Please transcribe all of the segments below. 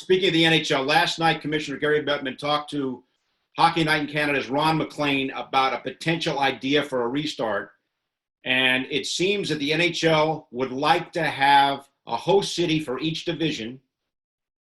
Speaking of the NHL, last night Commissioner Gary Bettman talked to Hockey Night in Canada's Ron MacLean about a potential idea for a restart. And it seems that the NHL would like to have a host city for each division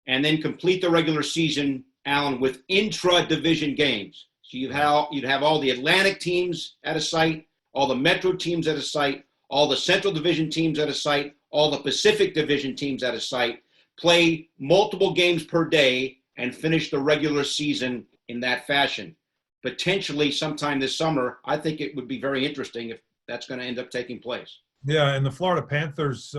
and then complete the regular season, Alan, with intra-division games. So you'd have all the Atlantic teams at a site, all the Metro teams at a site, all the Central Division teams at a site, all the Pacific Division teams at a site, play multiple games per day, and finish the regular season in that fashion. Potentially sometime this summer, I think it would be very interesting if that's going to end up taking place. Yeah, and the Florida Panthers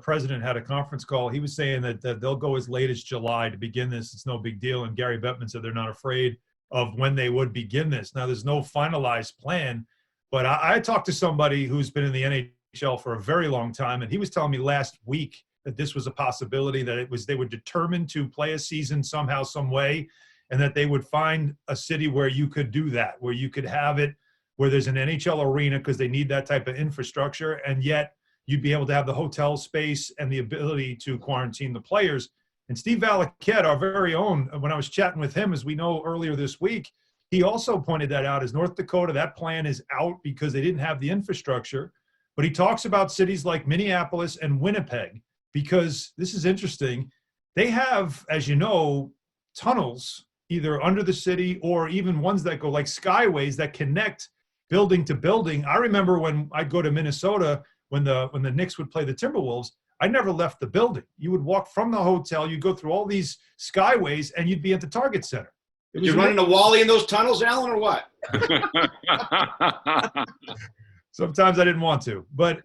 president had a conference call. He was saying that they'll go as late as July to begin this. It's no big deal. And Gary Bettman said they're not afraid of when they would begin this. Now, there's no finalized plan, but I talked to somebody who's been in the NHL for a very long time, and he was telling me last week that this was a possibility, that they would determine to play a season somehow, some way, and that they would find a city where you could do that, where you could have it, where there's an NHL arena because they need that type of infrastructure, and yet you'd be able to have the hotel space and the ability to quarantine the players. And Steve Valiquette, our very own, when I was chatting with him, as we know earlier this week, he also pointed that out as North Dakota, that plan is out because they didn't have the infrastructure. But he talks about cities like Minneapolis and Winnipeg because this is interesting. They have, as you know, tunnels either under the city or even ones that go like skyways that connect building to building. I remember when I'd go to Minnesota when the Knicks would play the Timberwolves, I never left the building. You would walk from the hotel, you'd go through all these skyways, and you'd be at the Target Center. Did you run into Wally in those tunnels, Alan, or what? Sometimes I didn't want to, but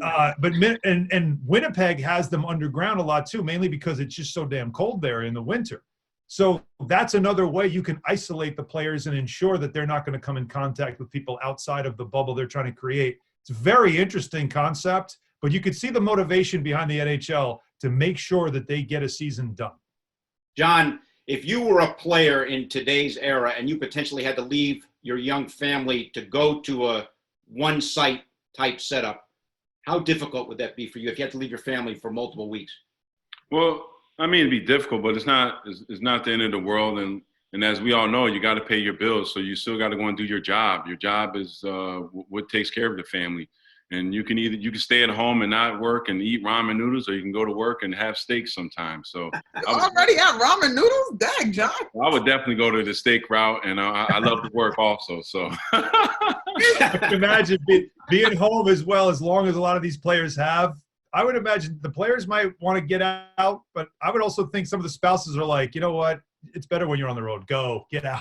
Winnipeg has them underground a lot too, mainly because it's just so damn cold there in the winter. So that's another way you can isolate the players and ensure that they're not going to come in contact with people outside of the bubble they're trying to create. It's a very interesting concept, but you could see the motivation behind the NHL to make sure that they get a season done. John, if you were a player in today's era and you potentially had to leave your young family to go to a one-site type setup, how difficult would that be for you if you had to leave your family for multiple weeks? Well, I mean, it'd be difficult, but it's not the end of the world. And as we all know, you got to pay your bills. So you still got to go and do your job. Your job is what takes care of the family. And you can stay at home and not work and eat ramen noodles, or you can go to work and have steaks sometimes. So you already have ramen noodles? Dang, John. I would definitely go to the steak route, and I love to work also. So I can imagine being home as well, as long as a lot of these players have. I would imagine the players might want to get out, but I would also think some of the spouses are like, you know what? It's better when you're on the road. Go, get out.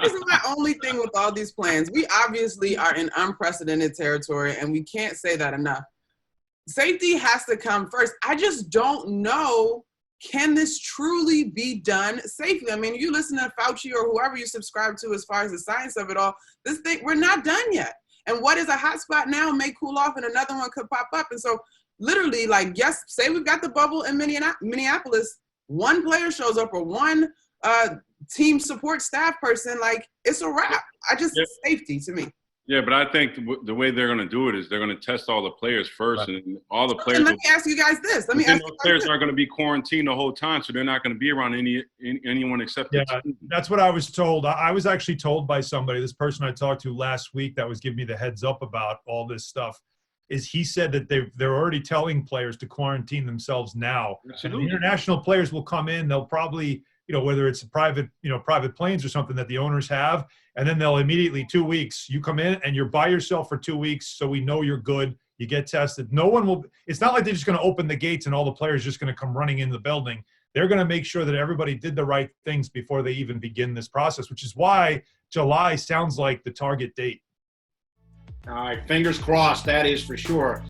This is my only thing with all these plans. We obviously are in unprecedented territory, and we can't say that enough. Safety has to come first. I just don't know, can this truly be done safely? I mean, you listen to Fauci or whoever you subscribe to as far as the science of it all, this thing, we're not done yet. And what is a hot spot now may cool off and another one could pop up. And so literally, like, yes, say we've got the bubble in Minneapolis, one player shows up or one team support staff person, like, it's a wrap. Safety to me. Yeah, but I think the way they're going to do it is they're going to test all the players first, right. And all the players. And let me ask you guys this. Those players are going to be quarantined the whole time, so they're not going to be around anyone except. Yeah, that's what I was told. I was actually told by somebody, this person I talked to last week, that was giving me the heads up about all this stuff. Is he said that they're already telling players to quarantine themselves now. And the international players will come in. They'll probably, whether it's private planes or something that the owners have, and then they'll immediately 2 weeks. You come in and you're by yourself for 2 weeks, so we know you're good. You get tested. No one will. It's not like they're just going to open the gates and all the players just going to come running into the building. They're going to make sure that everybody did the right things before they even begin this process, which is why July sounds like the target date. All right, fingers crossed, that is for sure.